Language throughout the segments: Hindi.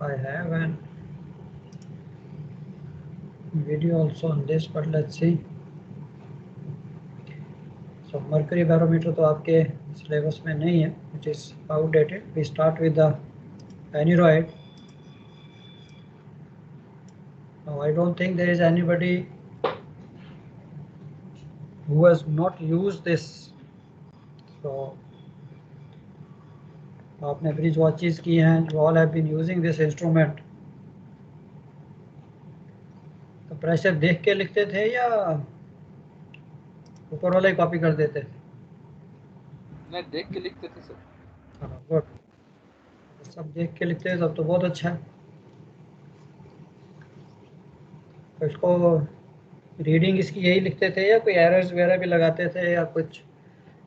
I have an video also on this, but let's see. So mercury barometer तो आपके सिलेबस में नहीं है, which is outdated. We start with the aneroid. Now I don't think there is anybody who has not used this. So आपने ब्रिज वॉचेस की हैं, you all have been using this instrument. तो प्रेशर देख के लिखते थे या ऊपर वाला ही कॉपी कर देते थे? नहीं, देख के लिखते थे सर। हाँ, गुड। सब देख के लिखते हैं तब तो बहुत अच्छा है। तो इसको रीडिंग इसकी यही लिखते थे या कोई एरर्स वगैरह भी लगाते थे या कुछ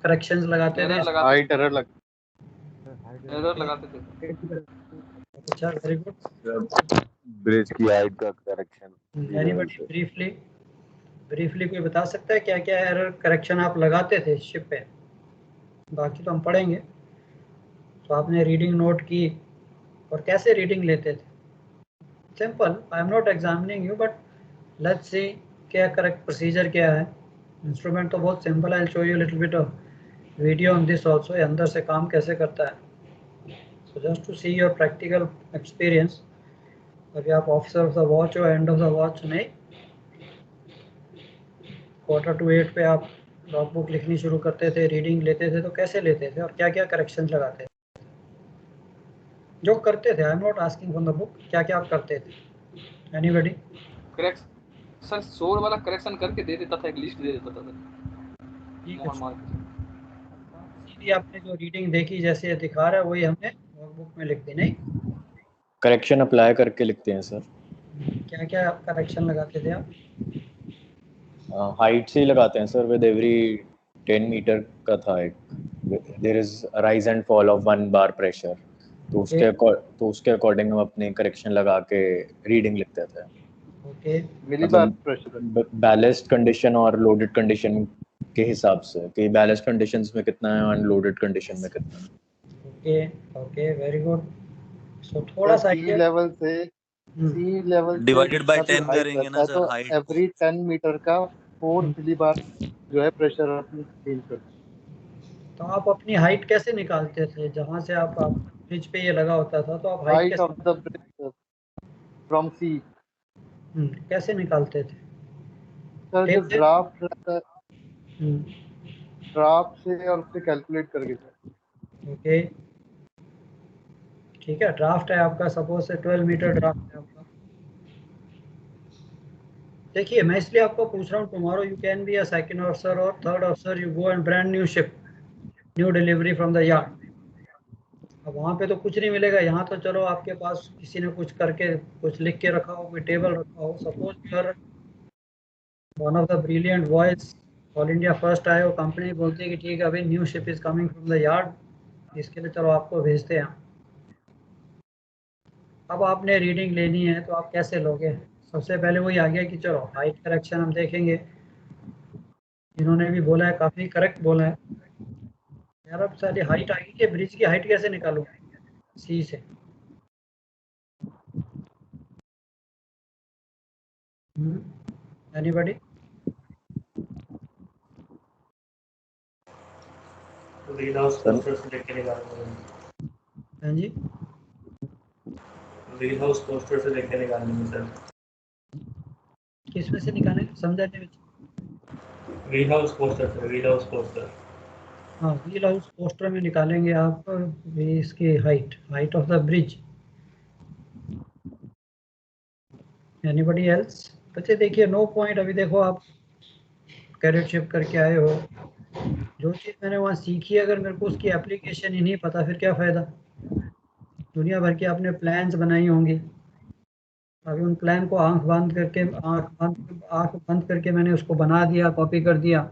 करेक्शंस लगाते थे? हाइट एरर लगाते थे। अच्छा, वेरी गुड। ब्रिज की हाइट का करेक्शन। एनीबॉडी ब्रीफली कोई बता सकता है क्या क्या एरर करेक्शन आप लगाते थे शिप पे? बाकी तो हम पढ़ेंगे। तो आपने रीडिंग नोट की और कैसे रीडिंग लेते थे? Simple, I am not examining you, but let's see क्या करेक्ट प्रोसीजर क्या है। इंस्ट्रूमेंट तो बहुत सिंपल है, I will show you little bit of video on this also, अंदर से काम कैसे करता है। So just to see your practical experience. अभी आप ऑफिसर ऑफ द वॉच हो, एंड ऑफ द वॉच नहीं, 7:45 पे आप लॉग बुक लिखनी शुरू करते थे, रीडिंग लेते थे, तो कैसे लेते थे और क्या क्या करेक्शन लगाते थे जो करते थे? I am not asking from the book, क्या क्या आप करते थे? एनीबॉडी? करेक्ट सर, शोर वाला करेक्शन करके दे देता था, एक लिस्ट दे देता था सर। ठीक है, सीधी आपने जो रीडिंग देखी जैसे ये दिखा रहा है वही हमने लॉग बुक में लिख दी, नहीं? करेक्शन अप्लाई करके लिखते हैं सर। क्या क्या करेक्शन लगाते थे आप? हाइट से ही लगाते हैं सर, विद एवरी 10 मीटर का था एक, there is rise and fall of 1 bar pressure, तो उसके अकॉर्डिंग हम अपने करेक्शन लगा के रीडिंग लिखते थे। Okay, millibar pressure ballast condition और लोडेड कंडीशन के हिसाब से कि बैलेस्ट कंडीशंस में कितना है, अनलोडेड कंडीशन में कितना है। Okay okay, very good. So थोड़ा सा सी लेवल से डिवाइडेड बाय 10 करेंगे ना सर, हाइट एवरी 10 मीटर का 4 मिलीबार जो है प्रेशर अपनी फील करते। तो आप अपनी हाइट कैसे निकालते थे? जहाँ से आप ब्रिज पे ये लगा होता था तो आप height of the bridge from C कैसे निकालते थे? सर जो ड्राफ्ट रहता है, हम्म, ड्राफ्ट से और उससे कैलकुलेट करके सर। ओके, ठीक है। ड्राफ्ट है आपका, सपोज से 12 मीटर ड्राफ्ट है आपका। देखिए, मैं इसलिए आपको पूछ रहा हूँ, tomorrow you can be a second officer और third officer, you go and brand new ship, new delivery from the yard. अब वहाँ पे तो कुछ नहीं मिलेगा, यहाँ तो चलो आपके पास किसी ने कुछ करके कुछ लिख के रखा हो, कोई टेबल रखा हो। Suppose you are one of the brilliant boys, all India first आए हो, कंपनी बोलती है कि ठीक है अभी new ship is coming from the yard, इसके लिए चलो आपको भेजते हैं। अब आपने रीडिंग लेनी है तो आप कैसे लोगे? सबसे पहले वही आ गया कि चलो हाइट करेक्शन हम देखेंगे। इन्होंने भी बोला है, काफ़ी करेक्ट बोला है यार। अब सारी हाइट आएगी कि ब्रिज की हाइट कैसे निकालूं सी से? एनीबॉडी? व्हील हाउस पोस्टर से लेके निकालेंगे। हाँ जी, व्हील हाउस पोस्टर से लेके निकालेंगे सर। किस में से निकालेंगे समझा नहीं? व्हील हाउस पोस्टर से, व्हील हाउस पोस्टर। हाँ, व्हील हाउस पोस्टर में निकालेंगे आप इसकी height of the bridge. Anybody else? बच्चे देखिए, नो पॉइंट। अभी देखो आप कैडेटशिप करके आए हो, जो चीज़ मैंने वहाँ सीखी, अगर मेरे को उसकी एप्लीकेशन ही नहीं पता फिर क्या फ़ायदा? दुनिया भर की आपने प्लान्स बनाई होंगी, अभी उन प्लान को आंख बंद करके मैंने उसको बना दिया, कॉपी कर दिया,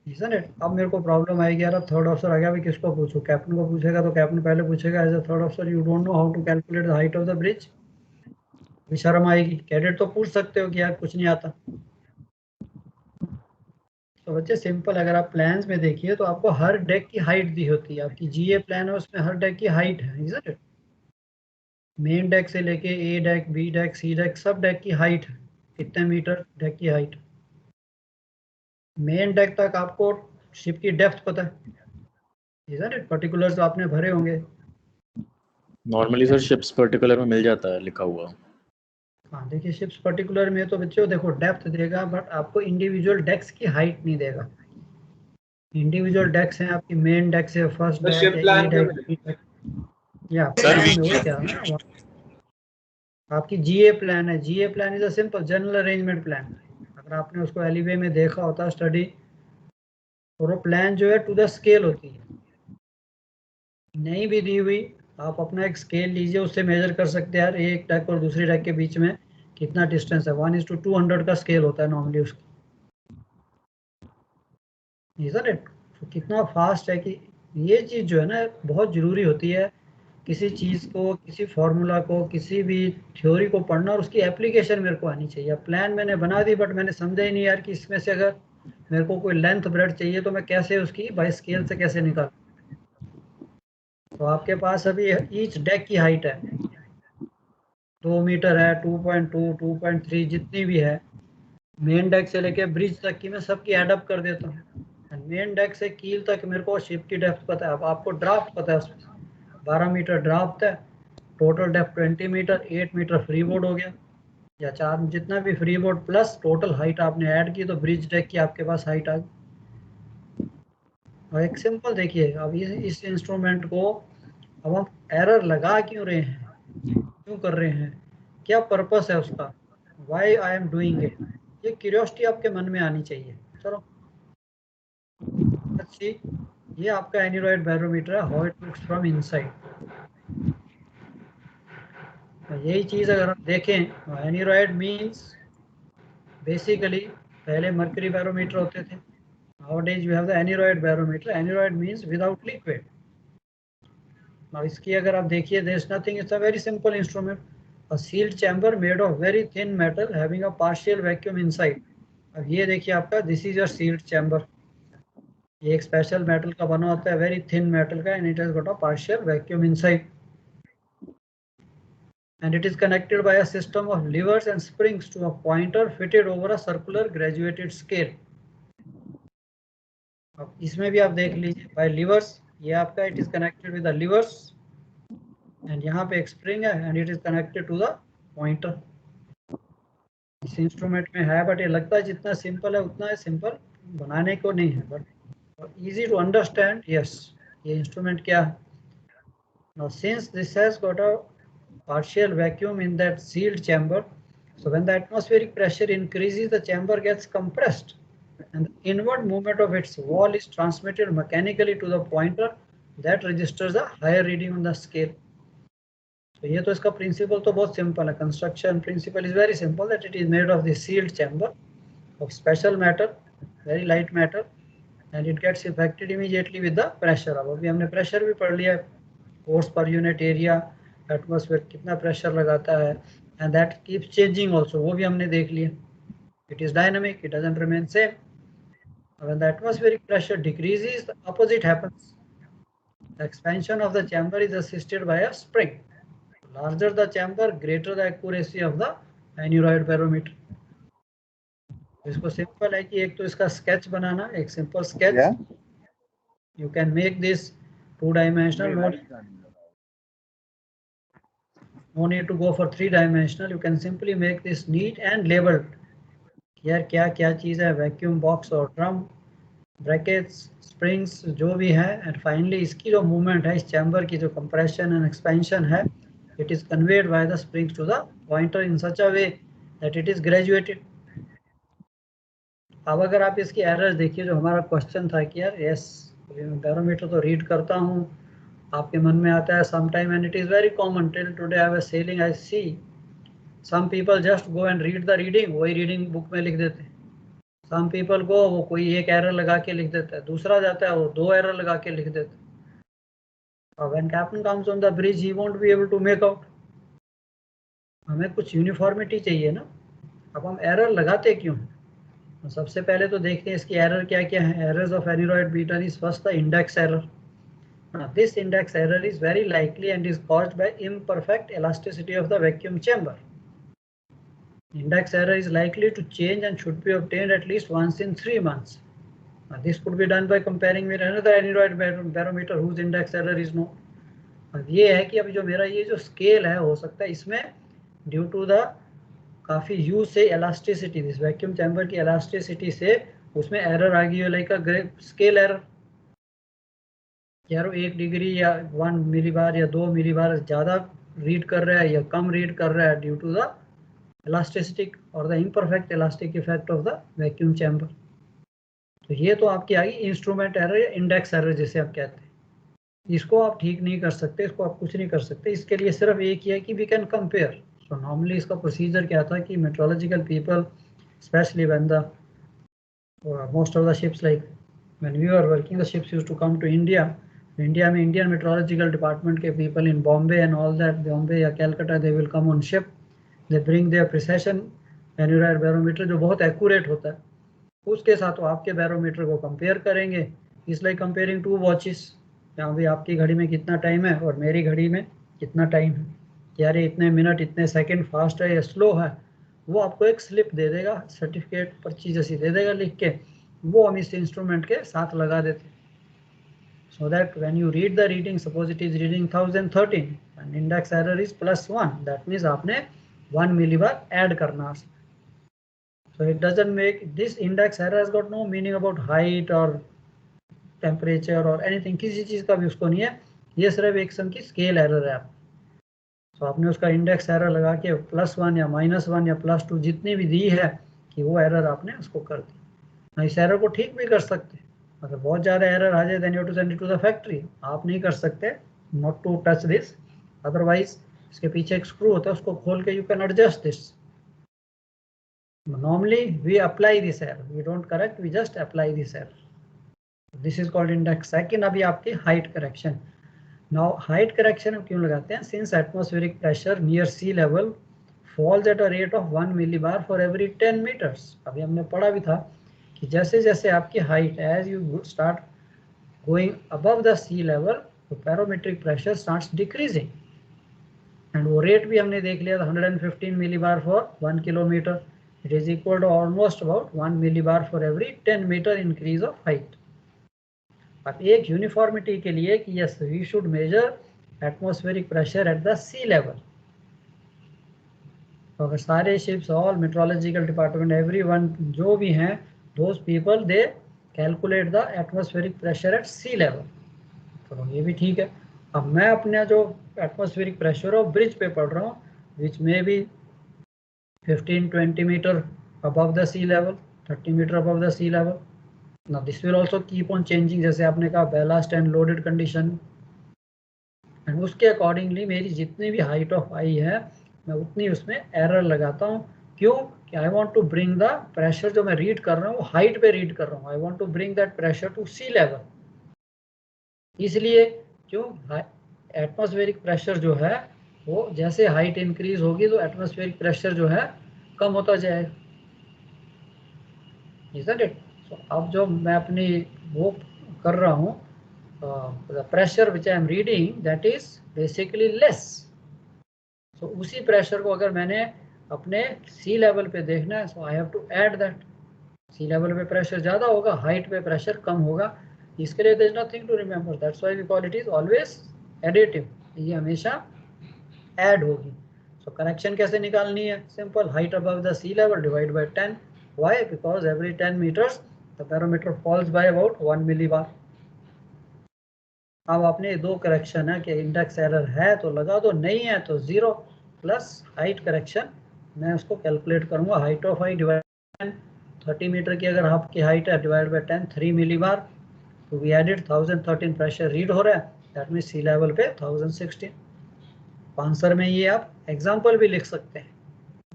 isn't it? अब मेरे को प्रॉब्लम आएगी यार, अब थर्ड ऑफिसर आ गया, अभी किसको पूछूं? कैप्टन को पूछेगा तो कैप्टन पहले पूछेगा as a third officer you don't know how to calculate the height of the bridge. अभी शर्म आएगी। कैडेट तो पूछ सकते हो कि यार कुछ नहीं आता। तो बच्चे सिंपल, अगर आप प्लान्स में देखिए तो आपको हर डेक की हाइट दी होती है। आपकी जीए प्लान है उसमें हर डेक की हाइट है, isn't it? मेन डेक से लेके A deck, B deck, C deck, सब डेक की हाइट है, कितने मीटर डेक की हाइट। मेन डेक तक आपको शिप की डेप्थ पता है, इधर पर्टिकुलर्स तो आपने भरे होंगे। नॉर्मली सर शिप्स पर्टिकुलर में मिल जाता है लिखा हुआ। हाँ देखिए, शिप्स पर्टिकुलर में तो बच्चों देखो डेप्थ देगा, बट आपको इंडिविजुअल डेक्स की हाइट नहीं देगा। इंडिविजुअल डेक्स हैं आपकी, मेन डेक्स है, फर्स्ट डेक या ए डेक, बी डेक, या प्लान में वही कह रहा हूं ना। आपकी जीए प्लान है, GA plan is a simple general arrangement plan. अगर आपने उसको एलिवे में देखा होता स्टडी, और वो प्लान जो है टू द स्केल होती है, नहीं भी दी हुई आप अपना एक स्केल लीजिए, उससे मेजर कर सकते हैं यार एक डेक और दूसरी डेक के बीच में कितना डिस्टेंस है। 1:200 का स्केल होता है नॉर्मली उसका, इधर तो कितना फास्ट है कि ये चीज़ जो है ना बहुत ज़रूरी होती है। किसी चीज़ को, किसी फॉर्मूला को, किसी भी थ्योरी को पढ़ना और उसकी एप्लीकेशन मेरे को आनी चाहिए। प्लान मैंने बना दी बट मैंने समझा ही नहीं यार कि इसमें से अगर मेरे को कोई लेंथ ब्रेड चाहिए तो मैं कैसे उसकी बाई स्केल से कैसे निकाल। तो आपके पास अभी ईच डेक की हाइट है 2 मीटर है, 2.2, 2.3 जितनी भी है। मेन डेक से लेके ब्रिज तक की मैं सबकी एडअप कर देता हूँ। मेन डेक से कील तक मेरे को शिप की डेप्थ पता है। अब आपको ड्राफ्ट पता है, उसमें 12 मीटर ड्राफ्ट है, total depth 20 metre, 8 metre free board हो गया, या 4 जितना भी free board plus total height आपने ऐड की तो ब्रिज डेक की आपके पास हाइट आ गई। और एक सिंपल देखिए, अब इस इंस्ट्रूमेंट को अब हम एरर लगा क्यों रहे हैं, क्यों कर रहे हैं, क्या पर्पस है उसका, why I am doing it, ये क्यूरियोसिटी आपके मन में आनी चाहिए। चलो अच्छी, ये आपका एनीरॉइड बैरोमीटर है, how it looks from inside. यही चीज़ अगर हम देखें, एनीरॉइड मींस बेसिकली पहले मर्करी बैरोमीटर होते थे, nowadays you have the aneroid barometer. Aneroid means without liquid. Now इसकी अगर आप देखिए, there is nothing, it's a very simple instrument, a sealed chamber made of very thin metal having a partial vacuum inside. अब ये देखिए आपका, this is your sealed chamber, ये एक स्पेशल मेटल का बना होता है, वेरी थिन मेटल का, and it has got a partial vacuum inside, and it is connected by a system of levers and springs to a pointer fitted over a circular graduated scale. अब इसमें भी आप देख लीजिए, बाय लिवर्स, ये आपका it is connected with the levers, and यहाँ पे एक स्प्रिंग है and it is connected to the pointer. इस इंस्ट्रूमेंट में है, बट ये लगता है जितना सिंपल है उतना सिंपल बनाने को नहीं है, but easy to understand. Yes, ये इंस्ट्रूमेंट क्या है। Now since this has got a partial vacuum in that sealed chamber, so when the atmospheric pressure increases the chamber gets compressed and the inward movement of its wall is transmitted mechanically to the pointer that registers a higher reading on the scale. तो ये तो इसका प्रिंसिपल तो बहुत सिंपल है, construction principle is very simple, that it is made of the sealed chamber of special matter, very light matter, and it gets affected immediately with the pressure. अब अभी हमने प्रेशर भी पढ़ लिया, force per unit area, atmosphere कितना प्रेशर लगाता है, and that keeps changing also, वो भी हमने देख लिया। It is dynamic, it doesn't remain same. When the atmospheric pressure decreases, the opposite happens. The expansion of the chamber is assisted by a spring. The larger the chamber, greater the accuracy of the aneroid barometer. इसको सिंपल है कि एक तो इसका स्केच बनाना, एक simple sketch. You can make this 2-dimensional. No need to go for 3-dimensional. You can simply make this neat and labeled. यार क्या क्या चीज़ है, वैक्यूम बॉक्स और ड्रम, ब्रैकेट्स, स्प्रिंग्स जो भी है, एंड फाइनली इसकी जो मूवमेंट है, इस चैम्बर की जो कंप्रेशन एंड एक्सपेंशन है, it is conveyed by the springs to the pointer in such a way that it is graduated. अब अगर आप इसकी एरर्स देखिए, जो हमारा क्वेश्चन था कि यार यस बैरोमीटर तो रीड करता हूँ, आपके मन में आता है sometime, and it is very common, till today I was sailing, I see some people just go and read the reading, वही रीडिंग बुक में लिख देते हैं। सम पीपल को वो कोई एक एरर लगा के लिख देता है, दूसरा जाता है वो 2 एरर लगा के लिख देता है। और when captain comes on the bridge he won't be able to make out. हमें कुछ यूनिफॉर्मिटी चाहिए ना। अब हम एरर लगाते क्यों? तो सबसे पहले तो देखते हैं इसकी एरर क्या क्या है। Errors of aneroid beater is first the index error. Now, this index error is very likely and is caused by imperfect elasticity of the vacuum chamber. Index error is likely to change and should be obtained at least once in 3 months. Now, this could be done by comparing with another aneroid barometer whose index error is known. अब ये है कि अभी जो मेरा ये जो स्केल है हो सकता है इसमें ड्यू टू द काफ़ी यूज से इलास्टिसिटी, दिस वैक्यूम चैम्बर की इलास्टिसिटी से उसमें एरर आ गई है, लाइक अ स्केल एरर। यार 1 डिग्री या 1 मिलीबार या 2 मिलीबार ज़्यादा रीड कर रहा है या कम रीड कर रहा है ड्यू टू द इलास्टिसिटी और the imperfect elastic effect of the vacuum chamber. तो ये तो आपकी आ गई इंस्ट्रूमेंट एरर या इंडेक्स एरर जिसे आप कहते हैं। इसको आप ठीक नहीं कर सकते, इसको आप कुछ नहीं कर सकते, इसके लिए सिर्फ एक ही है कि we can compare. So normally इसका प्रोसीजर क्या था कि metrological people specially when the most of the ships like when we are working the ships used to come to India में इंडियन मेट्रोलॉजिकल डिपार्टमेंट के people in Bombay and all that, Bombay या Calcutta, they will come on ship, they bring their precision aneroid barometer जो बहुत एक्यूरेट होता है, उसके साथ वो आपके बैरोमीटर को कंपेयर करेंगे। It's like comparing 2 watches. यहाँ भी आपकी घड़ी में कितना टाइम है और मेरी घड़ी में कितना टाइम है, यार इतने मिनट इतने सेकंड फास्ट है या स्लो है, वो आपको एक स्लिप दे देगा, सर्टिफिकेट पर्ची जैसी दे देगा लिख के, वो हम इस इंस्ट्रूमेंट के साथ लगा देते, so that when you read the reading, suppose it is reading 1013 and index error is +1, that means आपने 1 मिलीबार ऐड करना। So it doesn't make this index error has got no meaning about height और टेम्परेचर और एनीथिंग, किसी चीज़ का भी उसको नहीं है, ये सिर्फ एक किस्म की स्केल एरर है आप। तो आपने उसका इंडेक्स एरर लगा के +1 या -1 या +2 जितनी भी दी है कि वो एरर आपने उसको कर दी। ना इस एरर को ठीक भी कर सकते, अगर बहुत ज़्यादा एरर आ जाए then you to send it to the factory, आप नहीं कर सकते not to touch this, otherwise इसके पीछे एक स्क्रू होता है उसको खोल के you can adjust this. Normally we apply this error, we don't correct, we just apply this error, this is called index. Second अभी आपकी height correction. Now height correction हम क्यों लगाते हैं, since atmospheric pressure near sea level false eight a rate of 1 millibar for every 10 metres. अभी हमने पढ़ा भी था कि जैसे जैसे आपकी height, as you start going above the sea level, तो barometric pressure starts decreasing, and वो रेट भी हमने देख लिया था 115 millibar for 1 kilometre, it is equal to almost about 1 millibar for every 10 metre increase of height. अब एक यूनिफॉर्मिटी के लिए कि yes we should major atmospheric pressure at the sea level, तो अगर सारे ships, all meteorological department, everyone जो भी हैं, those people they calculate the atmospheric pressure at sea level, तो ये भी ठीक है। अब मैं अपना जो एटमॉस्फेरिक प्रेशर ऑफ ब्रिज पे पढ़ रहा हूँ, which may be 15-20 metre above the sea level, 30 metre above the sea level. Now this will also keep on changing, जैसे आपने कहा ballast and loaded condition, and उसके अकॉर्डिंगली मेरी जितनी भी हाइट ऑफ आई है मैं उतनी उसमें एरर लगाता हूँ। क्यों कि I want to bring the pressure जो मैं रीड कर रहा हूँ वो हाइट पे रीड कर रहा हूँ, I want to bring that pressure to sea level. इसलिए क्यों एटमॉस्फेरिक प्रेशर जो है वो जैसे हाइट इंक्रीज होगी तो एटमॉस्फेरिक प्रेशर जो है कम होता जाएगा, isn't it? So, अब जो मैं अपनी वो कर रहा हूँ, the pressure which I am reading that is basically less. So उसी प्रेशर को अगर मैंने अपने सी लेवल पे देखना है, so I have to add that. Sea level पे प्रेशर ज़्यादा होगा, हाइट पे प्रेशर कम होगा, इसके लिए there is nothing to remember. That's why we call it is always additive. ये हमेशा ऐड होगी। So करेक्शन कैसे निकालनी है, simple, height above the sea level divide by 10. Why? Because every 10 meters the barometer falls by about 1 millibar. अब आपने दो करेक्शन है कि इंडेक्स एरर है तो लगा दो, नहीं है तो 0 प्लस हाइट करेक्शन, मैं उसको कैलकुलेट करूंगा, height of I divide 30 metre की अगर आपकी हाइट है डिवाइड बाय 10, 3 मिलीबार, तो वी एडेड 1013 प्रेशर रीड हो रहा है, दैट मीन्स सी लेवल पे 1016। आंसर में ये आप एग्जाम्पल भी लिख सकते हैं,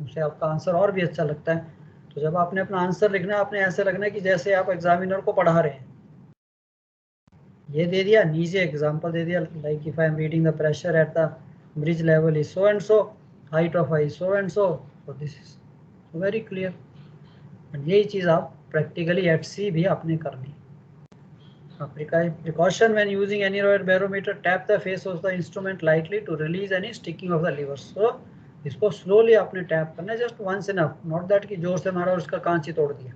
उससे आपका आंसर और भी अच्छा लगता है। तो जब आपने अपना आंसर लिखना है आपने ऐसे लिखना है कि जैसे आप एग्जामिनर को पढ़ा रहे हैं। ये दे दिया, नीचे एग्जांपल दे दिया, like if I am reading the pressure at the bridge level is so and so, height of I so and so, this is very clear. यही चीज़ आप प्रैक्टिकली एट सी भी आपने करनी। Precaution when using aneroid barometer, tap the face of the instrument lightly to release any sticking of the levers. So इसको slowly आपने टैप करना है, just once enough, not that कि जोर से मारा और उसका कांच ही तोड़ दिया.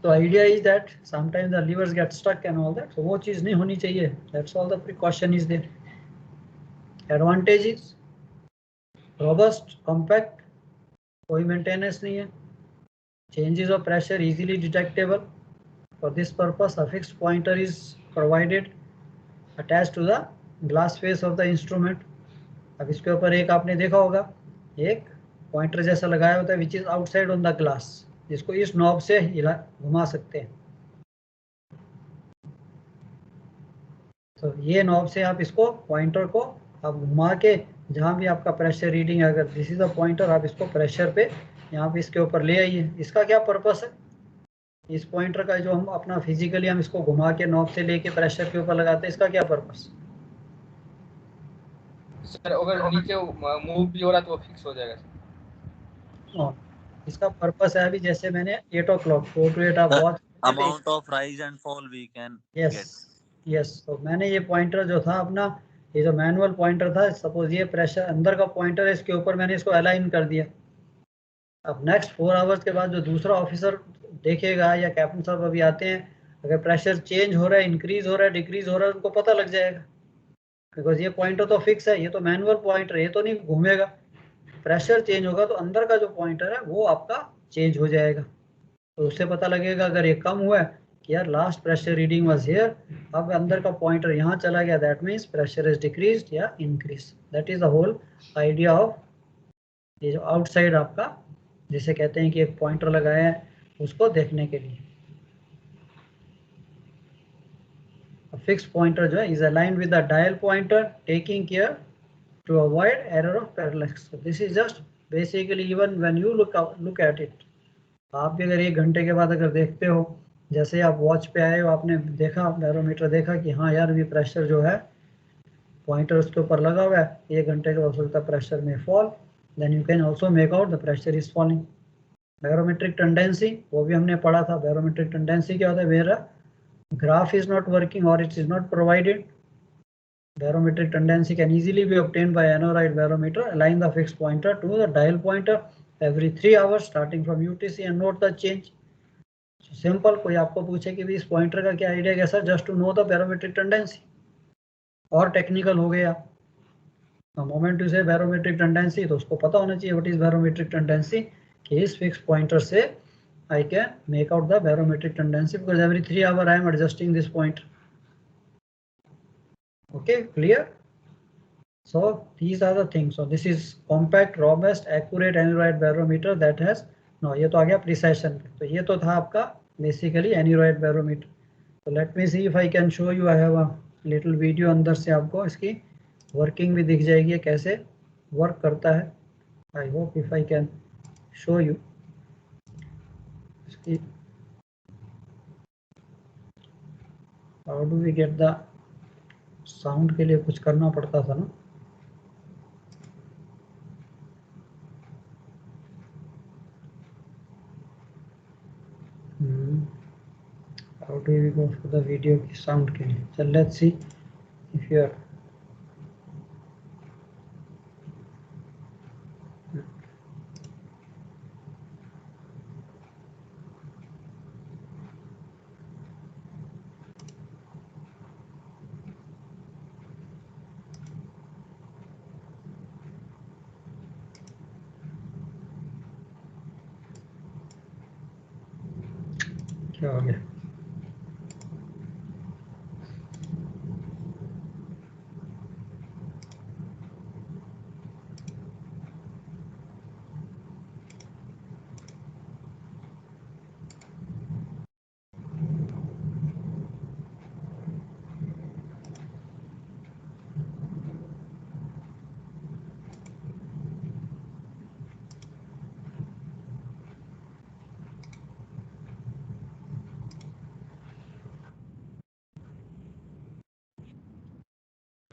So idea is that sometimes the levers get stuck and all that, so वो चीज नहीं होनी चाहिए. That's all the precaution is there. Advantage is robust, compact, कोई maintenance नहीं है. Changes of pressure easily detectable. For this purpose, a fixed pointer is provided attached to the glass face of the instrument. अब इसके ऊपर एक आपने देखा होगा, एक पॉइंटर जैसा लगाया होता है which is outside on the glass, जिसको इस नॉब से हिला घुमा सकते हैं. तो ये नॉब से आप इसको पॉइंटर को आप घुमा के जहाँ भी आपका प्रेशर रीडिंग, अगर दिस इज अ पॉइंटर, आप इसको प्रेशर पे यहाँ पे इसके ऊपर ले आइए. इसका क्या पर्पस है, इस पॉइंटर का जो हम अपना फिजिकली हम इसको घुमा के नॉब से लेके प्रेशर के ऊपर लगाते हैं, इसका क्या पर्पस? सर अगर नीचे मूव भी हो रहा तो वो फिक्स हो जाएगा सर. इसका पर्पस है अभी जैसे मैंने 8 o'clock 4 to 8 आप watch amount of rise and fall we can get. Yes. तो मैंने ये पॉइंटर जो था अपना, ये जो मैनुअल पॉइंटर था, सपोज ये प्रेशर अंदर का पॉइंटर है, इसके ऊपर मैंने इसको अलाइन कर दिया. अब नेक्स्ट 4 आवर्स के बाद जो दूसरा ऑफिसर देखेगा या कैप्टन साहब अभी आते हैं, अगर प्रेशर चेंज हो रहा है, इंक्रीज हो रहा है, डिक्रीज हो रहा है, उनको पता लग जाएगा. बिकॉज ये पॉइंटर तो फिक्स है, ये तो मैनुअल पॉइंटर है, ये तो नहीं घूमेगा. प्रेशर चेंज होगा तो अंदर का जो पॉइंटर है वो आपका चेंज हो जाएगा. तो उससे पता लगेगा अगर ये कम हुआ है कि यार last pressure reading was here, अब अंदर का पॉइंटर यहाँ चला गया, that means pressure is decreased या increase. That is the whole idea of ये जो आउटसाइड आपका, जिसे कहते हैं कि एक पॉइंटर लगाया है उसको देखने के लिए. फिक्स पॉइंटर जो है is aligned with the dial pointer, taking care to avoid error of parallax. So this is just basically even when you look at it. आप भी अगर 1 घंटे के बाद अगर देखते हो, जैसे आप वॉच पे आए हो, आपने देखा बैरोमीटर देखा कि हाँ यार अभी प्रेशर जो है पॉइंटर उसके ऊपर लगा हुआ है, 1 घंटे के बाद हो सकता है प्रेशर में fall, then you can also make out the pressure is falling. Barometric tendency वो भी हमने पढ़ा था. बैरोमेट्रिक टेंडेंसी क्या होता है, मेरा ग्राफ इज नॉट वर्किंग और it is not provided. Barometric tendency can easily be obtained by aneroid barometer. Align the fixed pointer to the dial pointer every 3 hours starting from UTC and note the change. So simple. कोई आपको पूछे कि भी इस पॉइंटर का क्या आइडिया कैसा, just to know the barometric tendency. और टेक्निकल हो गया, मोमेंट से बैरोमेट्रिक टेंडेंसी, तो उसको पता होना चाहिए व्हाट इज बैरोमेट्रिक टेंडेंसी, कि इस फिक्स पॉइंटर से I can make out the barometric tendency because every 3 hours I am adjusting this pointer. Okay, clear? So these are the things. So this is compact, robust, accurate aneroid barometer that has, no ये तो आ गया precision. तो ये तो था आपका basically aneroid barometer. So let me see if I can show you. I have a little video, अंदर से आपको इसकी working भी दिख जाएगी, कैसे work करता है. I hope if I can show you. इसकी how do we get the sound के लिए कुछ करना पड़ता था ना. How do we go for the video की साउंड के लिए. चल let's see if you are क्या हो गया.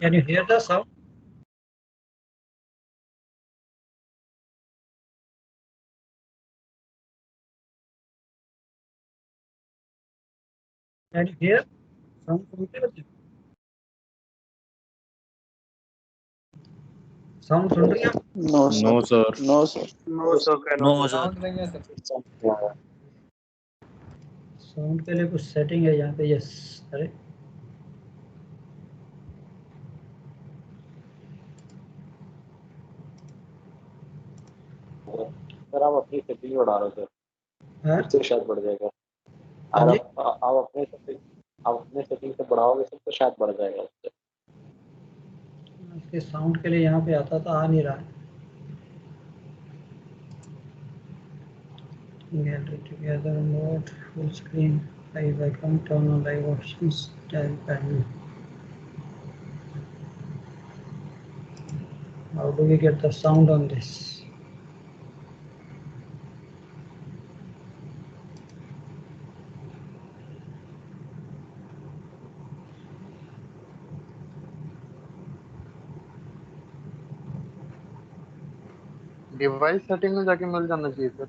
Can you hear the sound? Can you hear? Sound सुनते हो? Sound सुन रही हो? No no sir no sir no sir no sir sound देंगे तो साउंड के लिए कुछ सेटिंग है यहाँ पे। यस, अरे सर आप अपनी सेटिंग बढ़ा रहे हो सर, हाँ उससे शायद बढ़ जाएगा। हाँ और जी, आप अपने सेटिंग से बढ़ाओगे सर तो शायद बढ़ जाएगा उससे। इसके साउंड के लिए यहाँ पे आता था, आ नहीं रहा है। Gallery together mode, full screen, live icon, turn on live options, dial panel. How do we get the sound on this? Device setting में जाके मिल जाना चाहिए सर।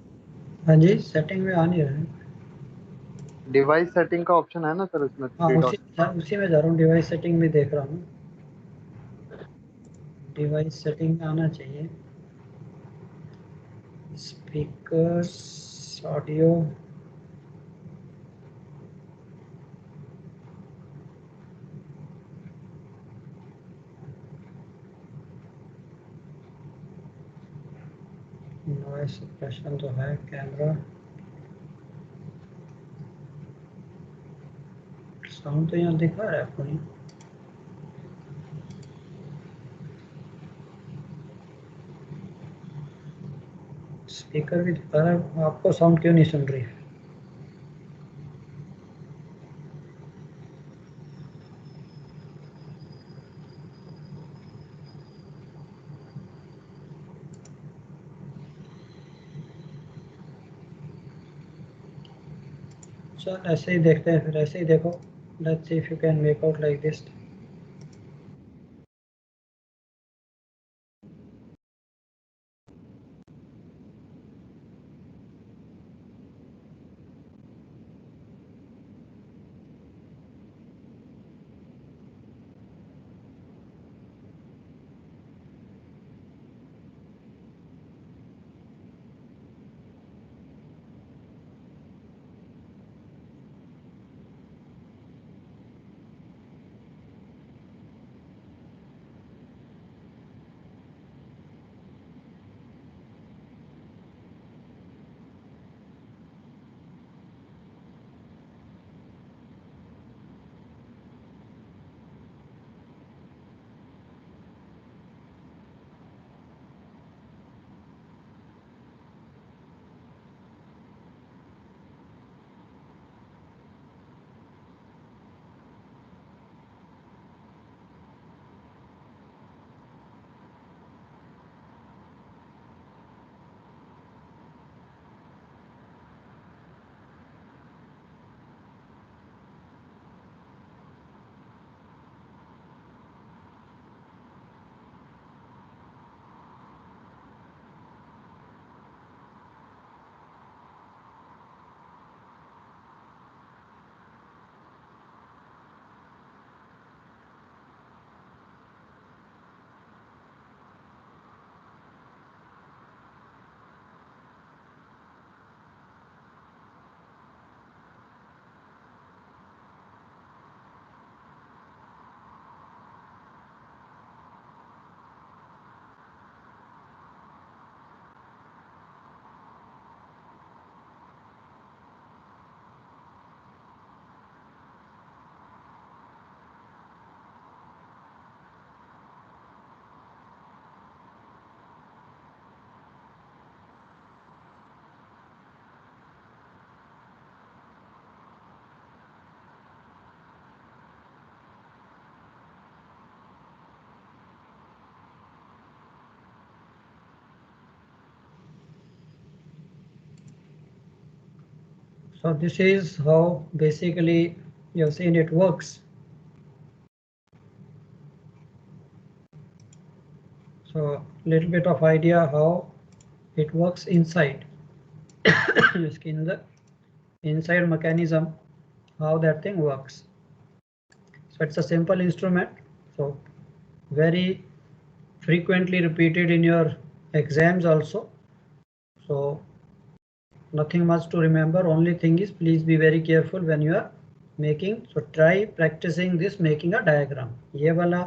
हाँ जी, सेटिंग में आ नहीं रहा है। डिवाइस सेटिंग का ऑप्शन है ना सर उसमें हाँ, थ्री डॉट। उसी में जा रहा हूँ, डिवाइस सेटिंग में देख रहा हूँ। डिवाइस सेटिंग में आना चाहिए। स्पीकर्स, ऑडियो, नॉइस सप्रेशन तो है, कैमरा, साउंड तो यहाँ दिखा रहा है आपको नहीं। स्पीकर भी दिखा रहा है, आपको साउंड क्यों नहीं सुन रही है? चल ऐसे ही देखते हैं, फिर ऐसे ही देखो। Let's see if you can make out like this. So this is how basically you've seen it works. So little bit of idea how it works inside. इसके अंदर inside mechanism how that thing works. So it's a simple instrument, so very frequently repeated in your exams also. So nothing much to remember. Only thing is, please be very careful when you are making. So try practicing this, making a diagram. ये वाला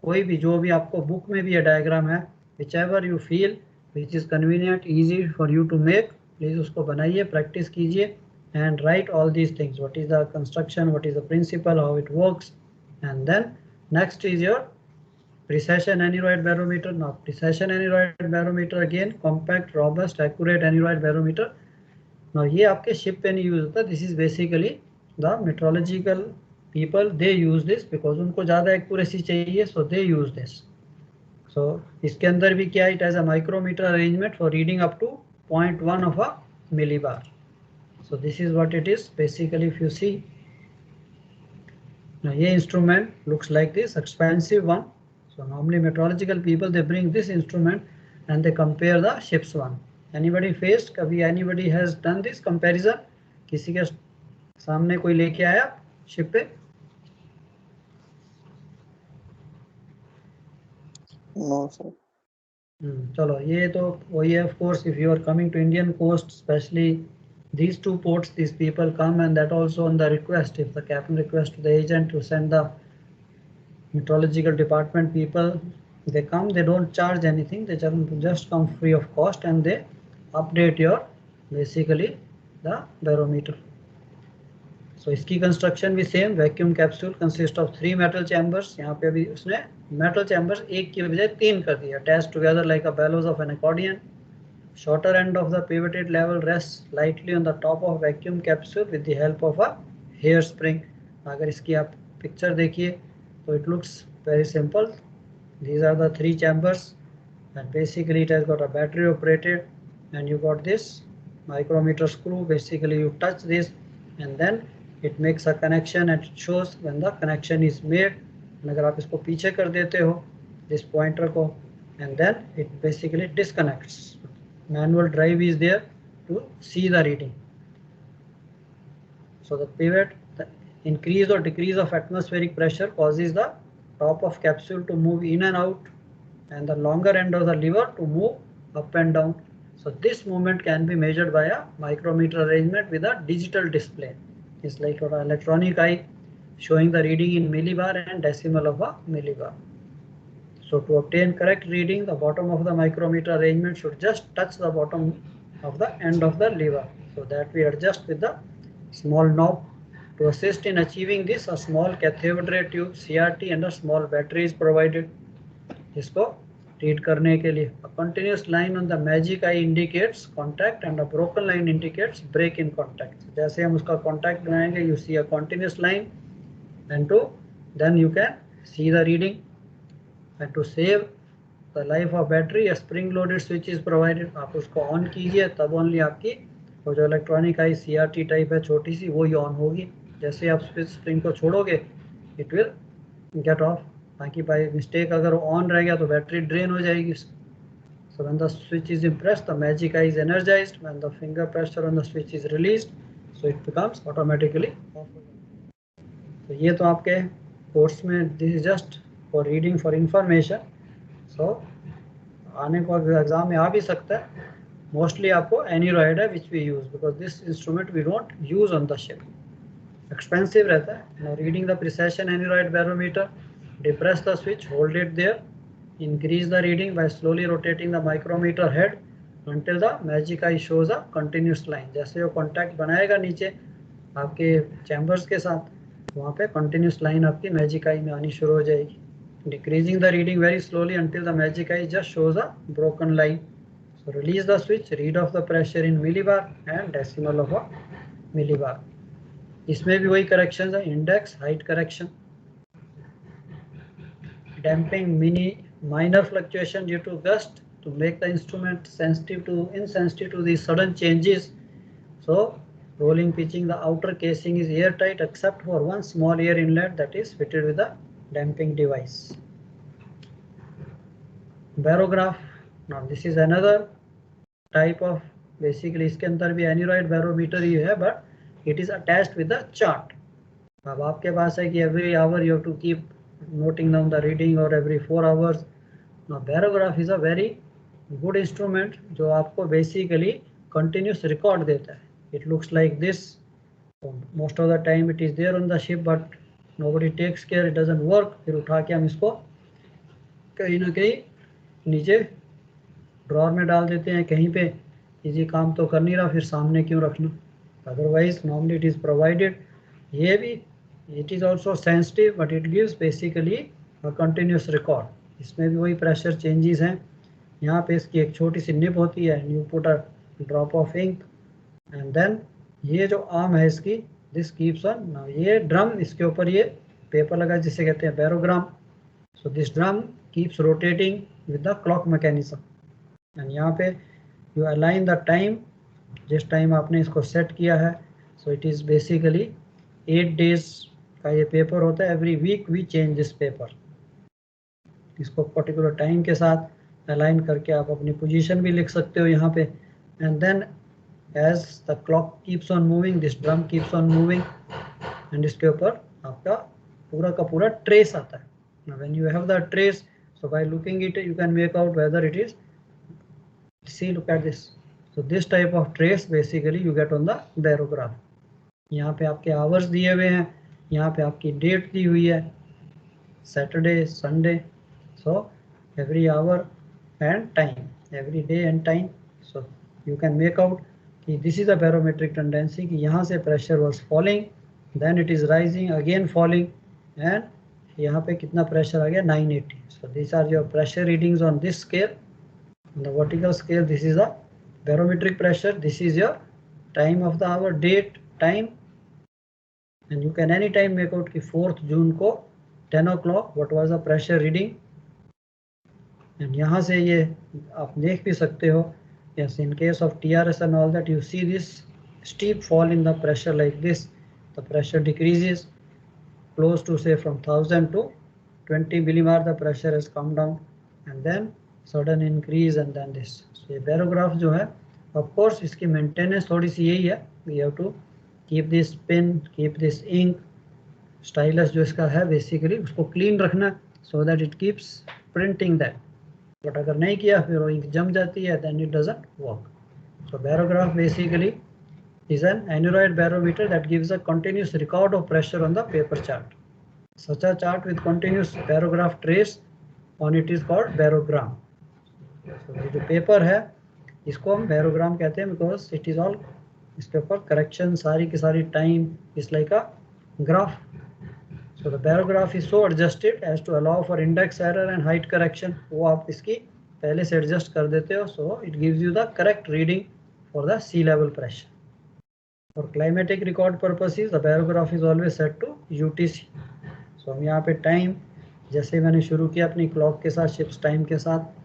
कोई भी जो भी आपको बुक में भी ये डायग्राम है, whichever you feel which is convenient, easy for you to make, please उसको बनाइए, practice कीजिए and write all these things. What is the construction, what is the principle, how it works, and then next is your precession aneroid barometer. Now precession aneroid barometer, again compact, robust, accurate aneroid barometer. Now ये आपके शिप पे नहीं यूज होता. This is basically the meteorological people, they use this because उनको ज़्यादा एक्यूरेसी चाहिए, सो दे यूज दिस. सो इसके अंदर भी क्या, it has a micrometer arrangement for reading up to 0.1 of a millibar. So this is what it is basically. If you see ये instrument looks like this, expensive one. So normally metrological people they bring this instrument and they compare the ships one. Anybody faced, कभी anybody has done this comparison? किसी के सामने कोई लेके आया शिप पे? No sir. चलो ये तो वही है. Of course, if you are coming to Indian coast, especially these two ports, these people come, and that also on the request. If the captain requests to the agent to send the meteorological department people, they come. They don't charge anything. They just come free of cost, and they update your basically the barometer. So इसकी कंस्ट्रक्शन भी same. Vacuum capsule consist of 3 metal chambers. यहाँ पे अभी उसने मेटल चैम्बर्स एक की बजाय 3 कर दिया. Attached together like a bellows of an accordion. Shorter end of the pivoted level rests lightly on the top of vacuum capsule with the help of a hair spring. अगर इसकी आप पिक्चर देखिए तो it looks very simple. These are the 3 chambers and basically it has got a battery operated, and you got this micrometer screw. Basically you touch this and then it makes a connection and it shows when the connection is made. and अगर आप इसको पीछे कर देते हो this pointer को, and then it basically disconnects. Manual drive is there to see the reading. So the pivot, the increase or decrease of atmospheric pressure causes the top of capsule to move in and out and the longer end of the lever to move up and down. So this movement can be measured by a micrometer arrangement with a digital display. It's like an electronic eye showing the reading in millibar and decimal of a millibar. So to obtain correct reading, the bottom of the micrometer arrangement should just touch the bottom of the end of the lever. So that we adjust with the small knob. To assist in achieving this, a small cathode ray tube, CRT, and a small battery is provided. इसको रीड करने के लिए a continuous line on the magic eye indicates contact and a broken line indicates break in contact. जैसे हम उसका contact बनाएंगे, you see a continuous line, and then you can see the reading. And to save the life of battery, a spring loaded switch is provided. आप उसको ऑन कीजिए तब ओनली आपकी वो जो इलेक्ट्रॉनिक आई CRT टाइप है छोटी सी, वो ही ऑन होगी. जैसे आप स्प्रिंग को छोड़ोगे इट विल गेट ऑफ. बाकी बाय मिस्टेक अगर ऑन रह गया तो बैटरी ड्रेन हो जाएगी. So when the switch is impressed, the magic eye is energized. When the finger pressure on the switch is released, so it becomes automatically off. तो ये तो आपके कोर्स में, this is just for reading for information. So आने को एग्जाम में आ भी सकता है. मोस्टली आपको एनीरॉइड है which we use because this instrument we don't use on the ship. Expensive रहता है. Now reading the precision aneroid barometer, depress the switch, hold it there, increase the reading by slowly rotating the micrometer head until the magic eye shows a continuous line. जैसे वो contact बनाएगा नीचे आपके chambers के साथ, वहाँ पे continuous line आपकी magic eye में आनी शुरू हो जाएगी. Decreasing the reading very slowly until the magic eye just shows a broken line. So release the switch, read off the pressure in millibar and decimal of a millibar. इसमें भी वही corrections है, index, height correction, damping minor fluctuation due to gust to make the instrument insensitive to these sudden changes. So rolling pitching, the outer casing is airtight except for one small air inlet that is fitted with a damping device. Barograph, now this is another type of, basically इसके अंदर भी एनीरॉइड बैरोमीटर ही है, but it is attached with the chart. अब आपके पास है कि every hour you have to keep noting down the reading और every 4 hours. Now barograph is a very good instrument जो आपको बेसिकली कंटिन्यूस रिकॉर्ड देता है। It looks like this, most of the time it is there on the ship but nobody takes care, it doesn't work. फिर उठा के हम इसको कहीं ना कहीं नीचे ड्रॉर में डाल देते हैं कहीं पे, इजी काम तो कर नहीं रहा, फिर सामने क्यों रखना। Otherwise normally it is provided. ये भी it is also sensitive but it gives basically a continuous record. इसमें भी वही प्रेशर चेंजेस हैं। यहाँ पे इसकी एक छोटी सी निब होती है, you put a drop of ink and then ये जो आर्म है इसकी दिस कीप्स ऑन, ये ड्रम, इसके ऊपर ये पेपर लगा जिसे कहते हैं barogram. So this drum keeps rotating with the clock mechanism and यहाँ पे यू अलाइन द टाइम जिस टाइम आपने इसको सेट किया है। So it is basically 8 days का ये पेपर होता है। Every week we change this paper. इसको पर्टिकुलर टाइम के साथ अलाइन करके आप अपनी पोजीशन भी लिख सकते हो यहाँ पे। And then as the clock keeps on moving this drum keeps on moving and इसके ऊपर आपका पूरा का पूरा ट्रेस आता है। Now when you have the trace, so by looking it you can make out whether it is, see look at this, so this type of trace basically you get on the barograph। यहाँ पे आपके आवर्स दिए हुए हैं, यहाँ पे आपकी डेट दी हुई है, Saturday Sunday, so every hour and time, every day and time. So you can make out कि this is a barometric tendency कि यहाँ से pressure was falling, then it is rising again falling and यहाँ पे कितना प्रेशर आ गया 980। So this are your pressure readings on this scale, on the vertical scale this is a barometric pressure, this is your time of the hour, date, time, and you can any time make out कि 4th June को 10 o'clock what was the pressure reading। and यहाँ से ये आप देख भी सकते हो, yes, in case of TRS and all that you see this steep fall in the pressure like this, the pressure decreases close to say from 1000 to 20 millimar the pressure has come down and then sudden increase and then this। so ये बैरोग्राफ जो है of course इसकी मेंटेनेंस थोड़ी सी यही है, we have to keep this pen, keep this ink, stylus जो इसका है बेसिकली उसको क्लीन रखना so that it keeps printing that, but अगर नहीं किया फिर वो इंक जम जाती है, then it doesn't work। so barograph basically is an aneroid barometer that gives a continuous record of pressure on the paper chart। such a chart with continuous barograph trace on it is called barogram। so ये जो पेपर है इसको हम बैरोग्राम कहते हैं बिकॉज इट इज ऑल, इसके ऊपर करेक्शन सारी की सारी time is like a graph. So the barograph is so adjusted as to allow for index error and height correction, वो आप इसकी पहले से एडजस्ट कर देते हो। So it gives you the correct reading for the sea level pressure. For climatic record purposes the barograph is always set to UTC। So हम यहाँ पे टाइम जैसे मैंने शुरू किया अपनी क्लॉक के साथ, शिप्स टाइम के साथ,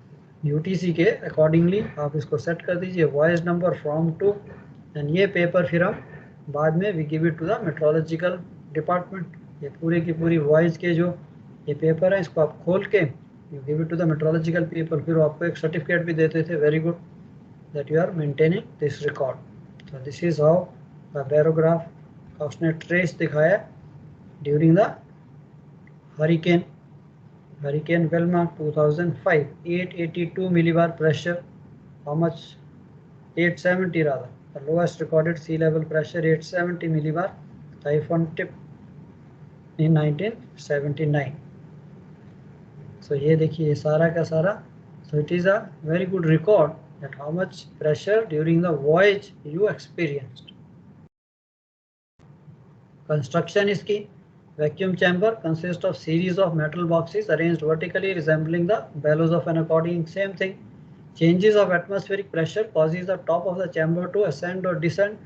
UTC के अकॉर्डिंगली आप इसको सेट कर दीजिए, voyage number from to, and ये पेपर फिर हम बाद में we give it to the meteorological department. ये पूरे की पूरी वॉयस के जो ये पेपर है इसको आप खोल के you give it to the meteorological people, फिर आपको एक सर्टिफिकेट भी देते थे, very good that you are maintaining this record. So this is how the barograph का उसने ट्रेस दिखाया during the Hurricane Wilma 2005, 882 millibar pressure, how much, 870 rather, the lowest recorded sea level pressure 870 millibar, typhoon tip in 1979। so ये देखिए ये सारा का सारा, so it is a very good record that how much pressure during the voyage you experienced। construction इसकी vacuum chamber consists of series of metal boxes arranged vertically resembling the bellows of an accordion, same thing। changes of atmospheric pressure causes the top of the chamber to ascend or descend,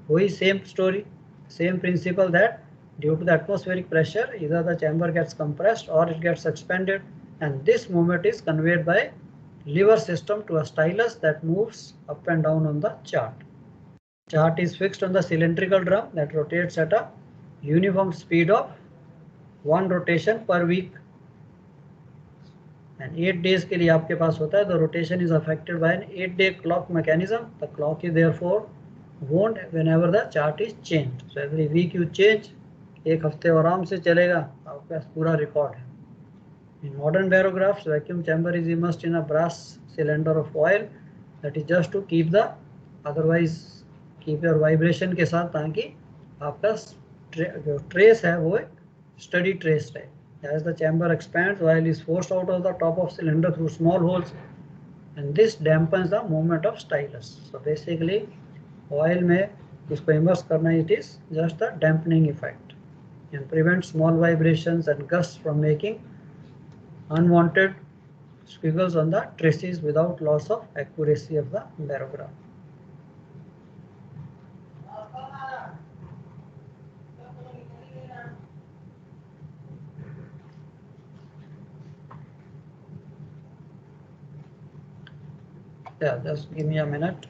वही same story, same principle that due to the atmospheric pressure either the chamber gets compressed or it gets expanded, and this movement is conveyed by lever system to a stylus that moves up and down on the chart। chart is fixed on the cylindrical drum that rotates at a uniform speed of 1 rotation per week, and 8 days के लिए आपके पास होता है। the rotation is affected by an 8-day clock mechanism, the clock is therefore wound whenever the chart is changed। so every week you change 1 हफ्ते आराम से चलेगा, आपके पास पूरा रिकॉर्ड है। In modern barographs, vacuum chamber is immersed in a brass cylinder of oil that is just to keep the otherwise keep your vibration के साथ, ताकि आपका जो ट्रेस है वो स्टडी ट्रेस रहे. As the chamber expands, oil is forced out of the top of cylinder through small holes, and this dampens the movement of stylus. So basically, oil में इसको immerse करना, it is just a dampening effect and prevents small vibrations and gusts from making unwanted squiggles on the traces without loss of accuracy of the barograph. Yeah, just give me a minute.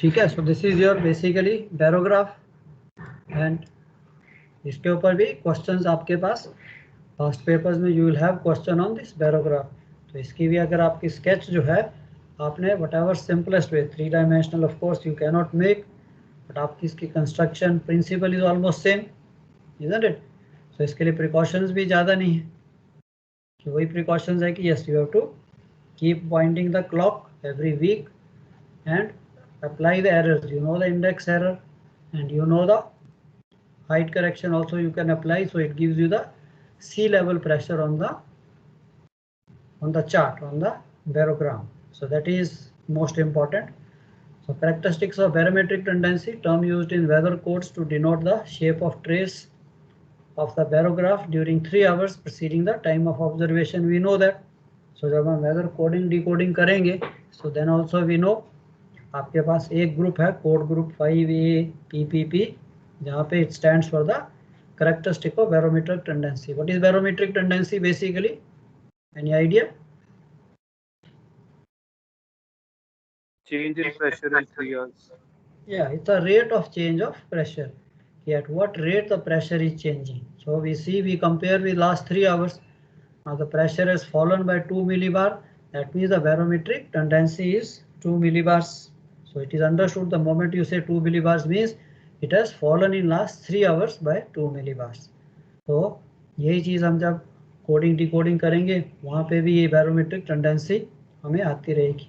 ठीक है, so this is your basically barograph, and इसके ऊपर भी क्वेश्चंस आपके पास पास्ट पेपर्स में you will have question on this barograph. तो इसकी भी अगर आपकी स्केच जो है आपने whatever simplest way, 3 dimensional of course you cannot make, but आपकी इसकी construction principle is almost same, isn't it? So इसके लिए प्रिकॉशंस भी ज़्यादा नहीं है, कि वही प्रिकॉशंस है कि yes you have to keep winding the clock every week and apply the errors. You know the index error and you know the height correction also you can apply, so it gives you the sea level pressure on the chart, on the barogram. So that is most important. So characteristics of barometric tendency, term used in weather codes to denote the shape of trace of the barograph during 3 hours preceding the time of observation. We know that. So जब हम weather coding decoding करेंगे, so then also we know आपके पास एक ग्रुप है कोड ग्रुप 5A PPP, जहाँ पे it stands for the characteristic of barometric tendency. What is barometric tendency basically? Any idea? Change in pressure in 3 hours. Yeah, it's a rate of change of pressure. At what rate the pressure is changing. So we see, we compare with last 3 hours. Now the pressure has fallen by 2 millibar. That means the barometric tendency is 2 millibars. So it is understood the moment you say 2 millibars means it has fallen in last 3 hours by 2 millibars. तो यही चीज़ हम जब कोडिंग डिकोडिंग करेंगे वहाँ पे भी ये बैरोमेट्रिक टेंडेंसी हमें आती रहेगी.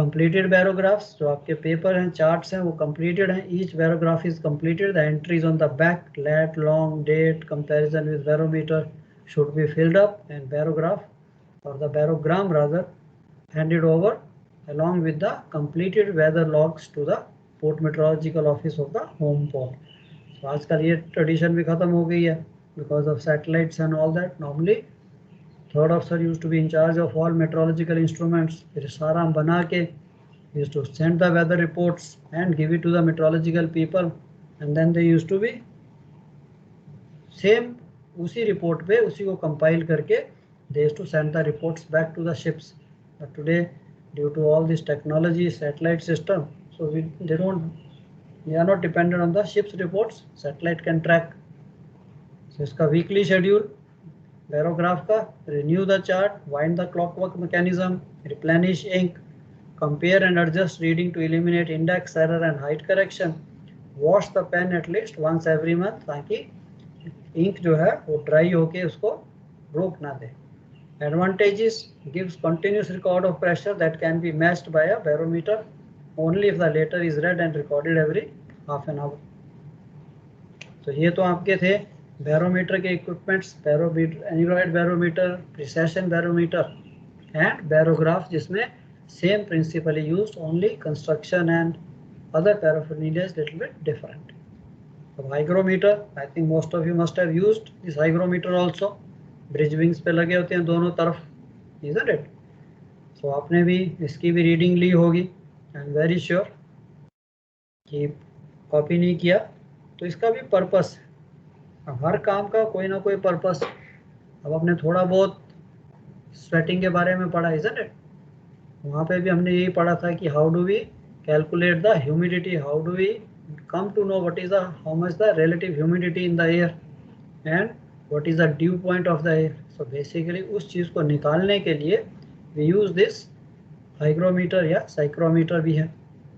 Completed barographs, जो आपके पेपर हैं चार्ट्स हैं वो completed हैं. Each barograph is completed. The entries on the back, lat, long, date, comparison with barometer should be filled up, and barograph or the barogram rather handed over along with the completed weather logs to the port meteorological office of the home port. So आजकल ये tradition भी खत्म हो गई है because of satellites and all that. Normally third officer used to be in charge of all meteorological instruments. फिर सारा हम बना के used to send the weather reports and give it to the meteorological people, and then they used to be same उसी report पे उसी को compile करके they used to send the reports back to the ships. But today due to all this technology, satellite system, so they are not dependent on the ship's reports. Satellite can track. So इसका weekly schedule बैरोग्राफ का, renew the chart, wind the clockwork mechanism, replenish ink, compare and adjust reading to eliminate index error and height correction, wash the pen at least once every month ताकि इंक जो है वो ड्राई होके उसको रोक ना दे. Advantages: gives continuous record of pressure that can be matched by a barometer only if the latter is read and recorded every half an hour. तो ये तो आपके थे बैरोमीटर के equipments, barometer, aneroid barometer, precision barometer and barograph, जिसमें same principle used, only construction and other paraphernalia is little bit different. अब hygrometer, I think most of you must have used this hygrometer also. Bridge wings पे लगे होते हैं दोनों तरफ, इजंट इट? सो आपने भी इसकी भी रीडिंग ली होगी. आई एम वेरी श्योर कि कॉपी नहीं किया तो इसका भी पर्पस, हर काम का कोई ना कोई पर्पस. अब आपने थोड़ा बहुत स्वेटिंग के बारे में पढ़ा, इजंट इट? वहाँ पे भी हमने यही पढ़ा था कि how do we calculate the humidity, how do we come to know what is the how much the relative humidity in the air and what is the dew point of the air. So basically उस चीज़ को निकालने के लिए we use this hygrometer या psychrometer भी है.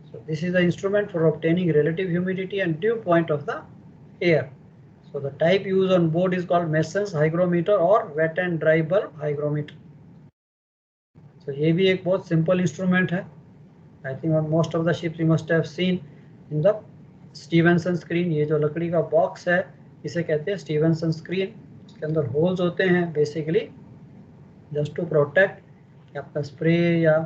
So this is the instrument for obtaining relative humidity and dew point of the air. So the type used on board is called Mason's hygrometer or wet and dry bulb hygrometer. So ये भी एक बहुत simple instrument है. I think on most of the ships you must have seen in the Stevenson screen. ये जो लकड़ी का बॉक्स है इसे कहते हैं स्टीवेंसन स्क्रीन. इसके अंदर होल्स होते हैं बेसिकली जस्ट टू प्रोटेक्ट कि आपका स्प्रे या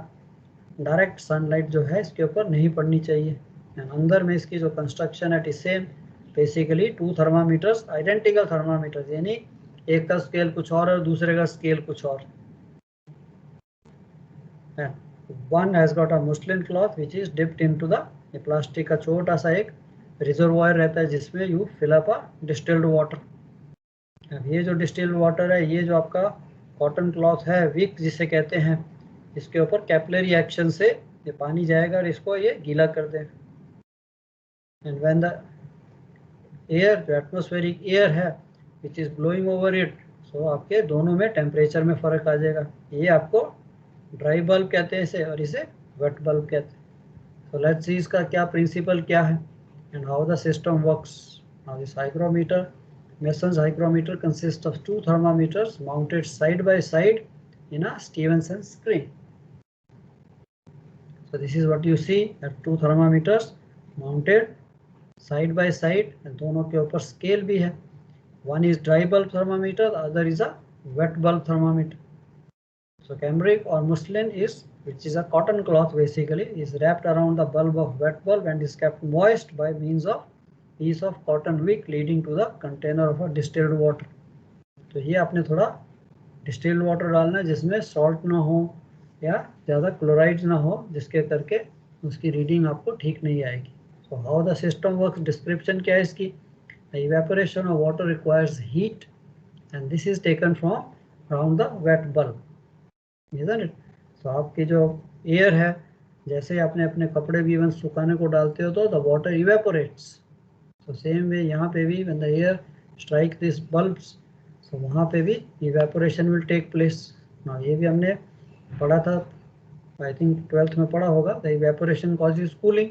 डायरेक्ट सनलाइट जो है इसके ऊपर नहीं पड़नी चाहिए. एंड अंदर में इसकी जो कंस्ट्रक्शन है it is same, basically 2 thermometers, identical thermometers, यानी एक का स्केल कुछ और दूसरे का स्केल कुछ और. One has got a muslin cloth which is dipped into the, ये प्लास्टिक का छोटा सा एक रिजर्वायर रहता है जिसमें you fill up a distilled water. अब ये जो डिस्टिल्ड वाटर है, ये जो आपका कॉटन क्लॉथ है, विक जिसे कहते हैं, इसके ऊपर कैपिलरी एक्शन से ये पानी जाएगा और इसको ये गीला कर देगा. एंड व्हेन द एयर, जो एटमॉस्फेरिक एयर है which is blowing over it, so आपके दोनों में टेम्परेचर में फ़र्क आ जाएगा. ये आपको ड्राई बल्ब कहते हैं इसे, और इसे वेट बल्ब कहते हैं. So let's see इसका क्या प्रिंसिपल क्या है and how the system works. Now this hygrometer, Mason's hygrometer consists of 2 thermometers mounted side by side in a Stevenson screen. So this is what you see, that 2 thermometers mounted side by side and दोनों के ऊपर scale भी है. One is dry bulb thermometer, the other is a wet bulb thermometer. So cambric or muslin is, which is a cotton cloth basically, is wrapped around the bulb of wet bulb and is kept moist by means of piece of cotton wick leading to the container of a distilled water. तो ये आपने थोड़ा distilled water डालना है जिसमें salt ना हो या ज़्यादा chlorides ना हो, जिसके करके उसकी reading आपको ठीक नहीं आएगी. So how the system works, description क्या है इसकी? The evaporation of water requires heat and this is taken from around the wet bulb, isn't it? तो आपकी जो एयर है, जैसे आपने अपने कपड़े भी इवन सुखाने को डालते हो तो द वाटर इवेपोरेट्स. तो सेम वे यहाँ पे भी when the air strike this bulbs, तो वहाँ पे भी इवेपोरेशन विल टेक प्लेस. ना ये भी हमने पढ़ा था, आई थिंक 12th में पढ़ा होगा. The evaporation causes cooling.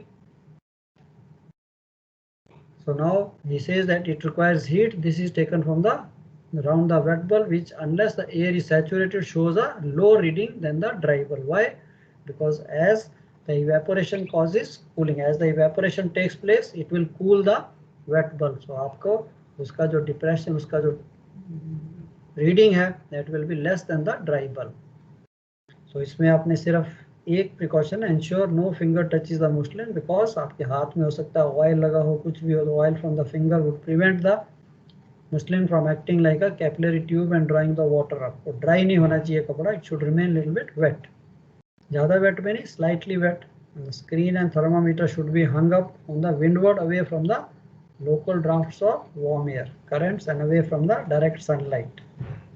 So now he says that it requires heat. This is taken from the around the wet bulb, which unless the air is saturated shows a low reading than the dry bulb. Why? Because as the evaporation causes cooling, as the evaporation takes place, it will cool the wet bulb. So आपको उसका जो depression, उसका जो reading है, that will be less than the dry bulb. So इसमें आपने सिर्फ एक precaution, ensure no finger touches the muslin, because आपके हाथ में हो सकता है oil लगा हो, कुछ भी हो, तो oil from the finger would prevent the muslin from acting like a capillary tube and drying the water. आपको ड्राई नहीं होना चाहिए कपड़ा, it should remain little bit wet. ज़्यादा wet में नहीं, slightly wet. And the screen and thermometer should be hung up on the windward, away from the local drafts of warm air currents and away from the direct sunlight.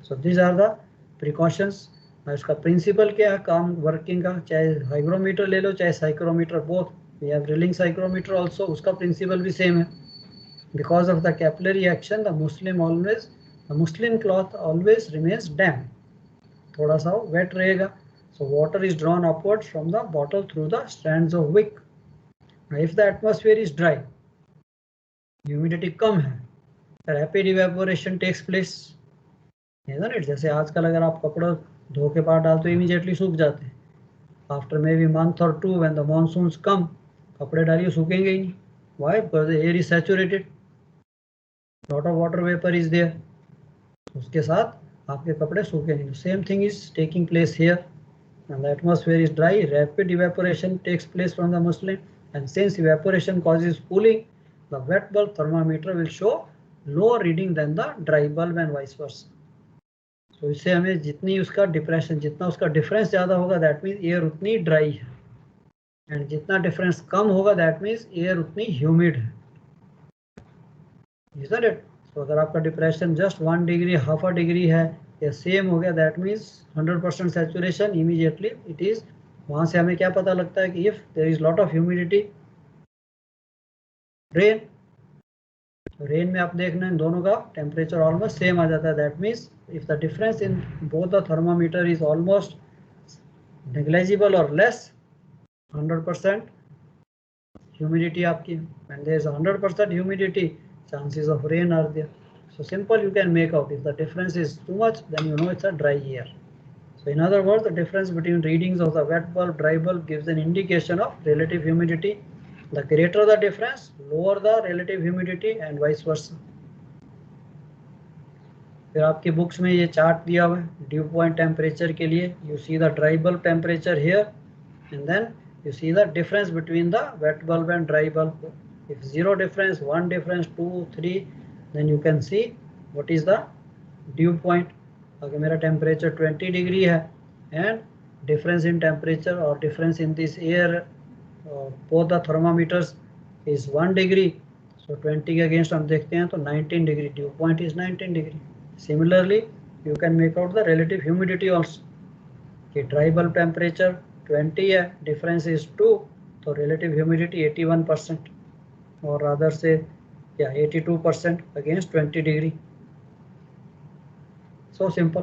So these are the precautions. इसका principle क्या है काम वर्किंग का, चाहे हाइग्रोमीटर ले लो चाहे psychrometer, both. We have drilling psychrometer also, उसका principle भी same है. Because of the capillary action, the muslin the muslin cloth always remains damp, थोड़ा सा वेट रहेगा. So water is drawn upwards from the bottle through the strands of wick. Now if the atmosphere is dry, humidity कम है, rapid evaporation takes place, isn't it? जैसे आजकल अगर आप कपड़ा धो के बाहर डाल तो इमीडिएटली सूख जाते हैं. After maybe month or two when the monsoons come, कपड़े डालिए सूखेंगे ही नहीं. Why? Because the air is saturated, lot of water vapor is there. उसके साथ आपके कपड़े सूखे नहीं. Same thing is taking place here. And the atmosphere is dry, rapid evaporation takes place from the muslin, and since evaporation causes cooling, the wet bulb thermometer will show lower reading than the dry bulb and vice versa. So इससे हमें जितनी उसका डिप्रेशन, जितना उसका डिफरेंस ज़्यादा होगा दैट मीन्स एयर उतनी ड्राई है, एंड जितना डिफरेंस कम होगा दैट मीन्स एयर उतनी ह्यूमिड है. Isn't it? So अगर आपका depression just 1 degree, half a degree है या सेम हो गया that means 100% saturation. Immediately it is, वहां से हमें क्या पता लगता है कि if there is lot of humidity, rain, rain में आप देखना इन दोनों का टेम्परेचर ऑलमोस्ट सेम आ जाता है. That means if the difference in both the thermometer is almost negligible और लेस 100% ह्यूमिडिटी आपकी, and there is 100% humidity, chances of rain are there. So simple, you can make out. If the difference is too much, then you know it's a dry air. So in other words, the difference between readings of the wet bulb, dry bulb gives an indication of relative humidity. The greater the difference, lower the relative humidity and vice versa. फिर आपके बुक्स में ये चार्ट दिया हुआ है ड्यू पॉइंट टेम्परेचर के लिए. You see the dry bulb temperature here, and then you see the difference between the wet bulb and dry bulb. If 0 difference, 1 difference, 2, 3, then you can see what is the dew point. अगर मेरा टेम्परेचर 20 डिग्री है एंड डिफरेंस इन टेम्परेचर और difference in this air both the thermometers is 1 degree, so 20 के अगेंस्ट हम देखते हैं तो 19 degree, dew point is 19 degree. Similarly you can make out the relative humidity also, कि ड्राई बल्ब टेम्परेचर 20 है, डिफरेंस इज 2, तो रिलेटिव ह्यूमिडिटी 81%, और अदर से क्या 82% against 20 degree. So simple.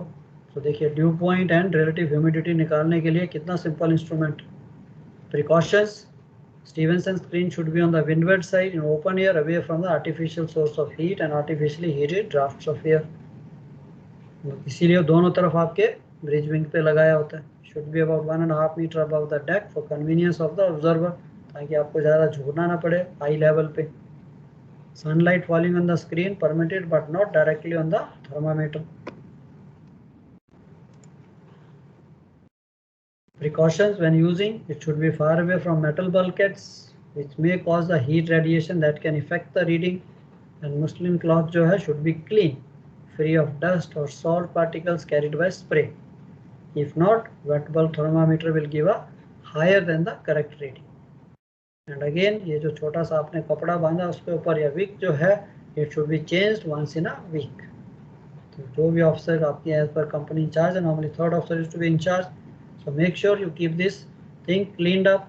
So देखिए dew point and relative humidity निकालने के लिए कितना simple instrument. Precautions, Stevenson screen should be on the windward side in open air away from the artificial source of heat and artificially heated draughts of air. इसीलिए दोनों तरफ आपके ब्रिज विंग पे लगाया होता है. Should be about 1.5 metre above the deck for convenience of the observer, ताकि आपको ज़्यादा झुकना ना पड़े हाई लेवल पे. Sunlight falling on the screen permitted but not directly on the thermometer. Precautions when using, it should be far away from metal bulkheads which may cause the heat radiation that can affect the reading, and muslin cloth जो है should be clean, free of dust or salt particles carried by spray. If not, wet bulb thermometer will give a higher than the correct reading. And again, ये जो छोटा सा आपने कपड़ा बांधा उसके ऊपर या विक जो है, it should be changed once in a week. तो जो भी ऑफिसर आपके एज पर कंपनी इंचार्ज है, normally third officer is to be in charge. So make sure you keep this thing cleaned up.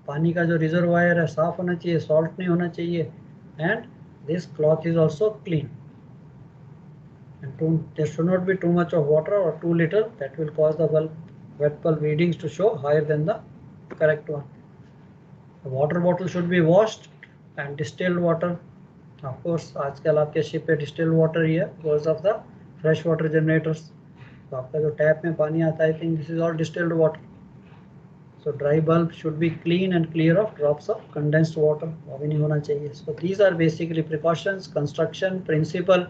पानी का जो रिजर्वायर है साफ होना चाहिए, सॉल्ट नहीं होना चाहिए, and this cloth is also clean. And there should not be too much of water or too little, that will cause the wet bulb readings to show higher than the correct one. The water bottle should be washed and distilled water. Of course, आजकल आपके शिप पे distilled water ही है because of the fresh water generators. तो आपका जो टैप में पानी आता है, I think this is all distilled water. So dry bulb should be clean and clear of drops of condensed water. वो भी नहीं होना चाहिए. So these are basically precautions, construction, principle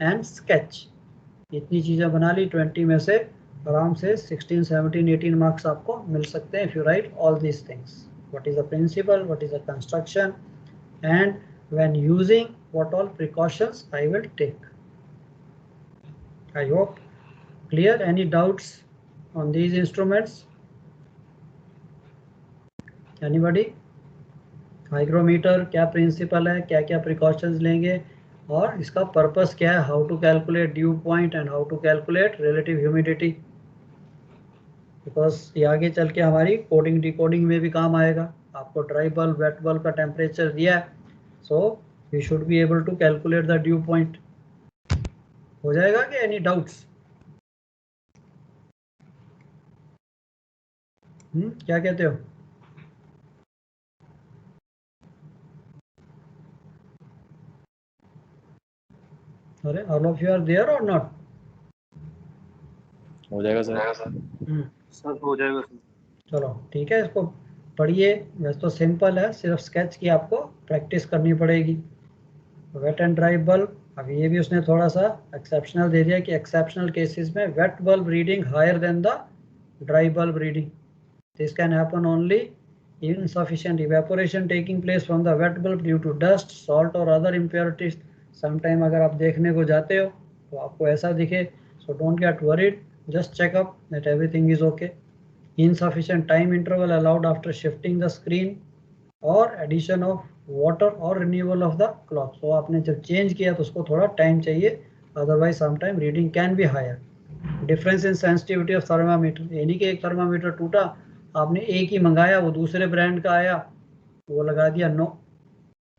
and sketch. इतनी चीज़ें बना ली, 20 में से आराम से 16, 17, 18 मार्क्स आपको मिल सकते हैं if you write all these things. What is the principle? What is the construction? And when using, what all precautions I will take. I hope clear. Any doubts on these instruments? Anybody? Hygrometer क्या प्रिंसिपल है, क्या क्या प्रिकॉशंस लेंगे, और इसका पर्पस क्या है, how to calculate dew point and how to calculate relative humidity. Because ये आगे चल के हमारी कोडिंग डिकोडिंग में भी काम आएगा. आपको ड्राई बल्ब, वेट बल्ब का टेम्परेचर दिया है, so you should be able to calculate the dew point. हो जाएगा कि एनी डाउट्स? क्या कहते हो? अरे all of you are there और नॉट? हो जाएगा सर। सर हो जाएगा सर। चलो ठीक है, इसको पढ़िए। वैसे तो सिंपल है, सिर्फ स्केच की आपको प्रैक्टिस करनी पड़ेगी। वेट एंड ड्राई बल्ब, अब ये भी उसने थोड़ा सा एक्सेप्शनल दे दिया कि एक्सेप्शनल केसेस में wet bulb reading higher than the dry bulb reading. This can happen only in insufficient evaporation taking place from the wet bulb due to dust, salt or other impurities. Sometime अगर आप देखने को जाते हो तो आपको ऐसा दिखे, so don't get worried, just check up that everything is okay. Insufficient time interval allowed after shifting the screen or addition of water or renewal of the cloth. So आपने जब change किया तो उसको थोड़ा time चाहिए, otherwise sometime reading can be higher. Difference in sensitivity of thermometer, यानी कि एक थर्मामीटर टूटा, आपने एक ही मंगाया, वो दूसरे ब्रांड का आया, वो लगा दिया नो.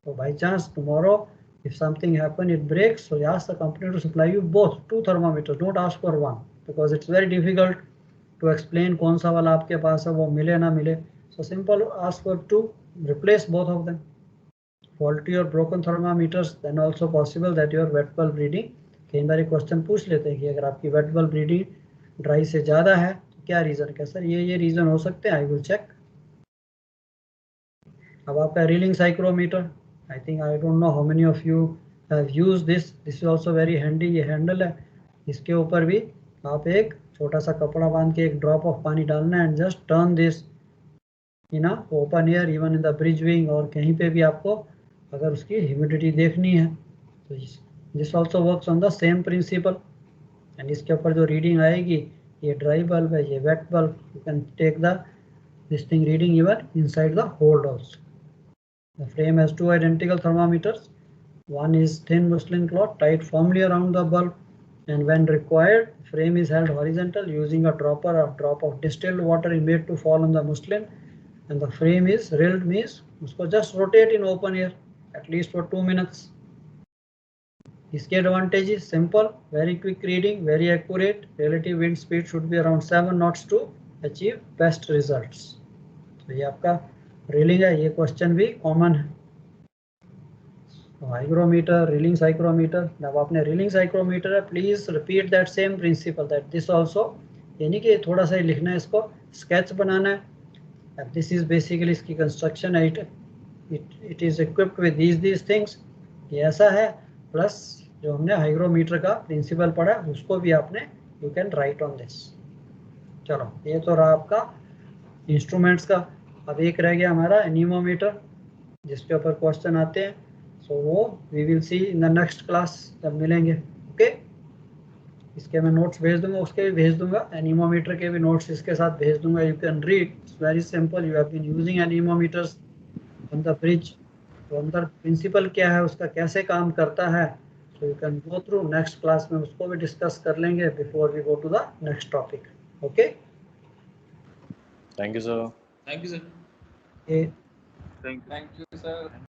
तो by chance tomorrow if something happen, it breaks, so ask the company to supply you both two thermometers. Don't ask for one because it's very difficult to explain कौन सा वाला आपके पास है, वो मिले ना मिले. So simple, ask for two, replace both of them. Faulty or broken thermometers, then also possible that your wet bulb reading, कई बार क्वेश्चन पूछ लेते हैं कि अगर आपकी वेट बल्ब रीडिंग ड्राई से ज़्यादा है तो क्या रीज़न है? सर ये रीज़न हो सकते हैं, आई विल चेक. अब आपका whirling psychrometer, I think I don't know how many of you have used this. This is also very handy. ये हैंडल है, इसके ऊपर भी आप एक छोटा सा कपड़ा बांध के एक ड्रॉप ऑफ पानी डालना है and just turn this in open air, even in the bridge wing और कहीं पे भी आपको अगर उसकी ह्यूमिडिटी देखनी है तो this also works on the same principle. And इसके ऊपर जो रीडिंग आएगी, ये ड्राई बल्ब है, ये wet bulb, you can take the this thing reading even inside the hold also. The frame has two identical thermometers. One is thin muslin cloth tied firmly around the bulb, and when required, frame is held horizontal using a dropper. A drop of distilled water is made to fall on the muslin, and the frame is rilled, means usko just rotate in open air at least for 2 minutes. इसके advantage is simple, very quick reading, very accurate, relative wind speed should be around 7 knots to achieve best results. तो ये आपका रीलिंग है, ये क्वेश्चन भी कॉमन है. Hygrometer, whirling psychrometer. जब आपने रीलिंग साइक्रोमीटर है, please repeat that same principle that this also, यानी कि थोड़ा सा ही लिखना है, इसको स्केच बनाना है. दिस इज बेसिकली इसकी कंस्ट्रक्शन है. It is equipped with these things. ये ऐसा है, प्लस जो हमने हाइग्रोमीटर का प्रिंसिपल पढ़ा उसको भी आपने you can write on this. चलो ये तो रहा आपका इंस्ट्रूमेंट्स का. अब एक रह गया हमारा एनीमोमीटर, जिसके ऊपर क्वेश्चन आते हैं. सो वो we will see in the next class जब मिलेंगे. ओके, इसके मैं नोट्स भेज दूंगा, उसके भी भेज दूंगा, एनीमोमीटर के भी नोट्स इसके साथ भेज दूंगा. You can read, it's very simple. You have been using anemometers on the bridge. तो अंदर प्रिंसिपल क्या है, उसका कैसे काम करता है, so you can go through. Next class में उसको भी डिस्कस कर लेंगे before we go to the next topic. Okay, thank you sir. Thank you sir. Thank you. Thank you sir.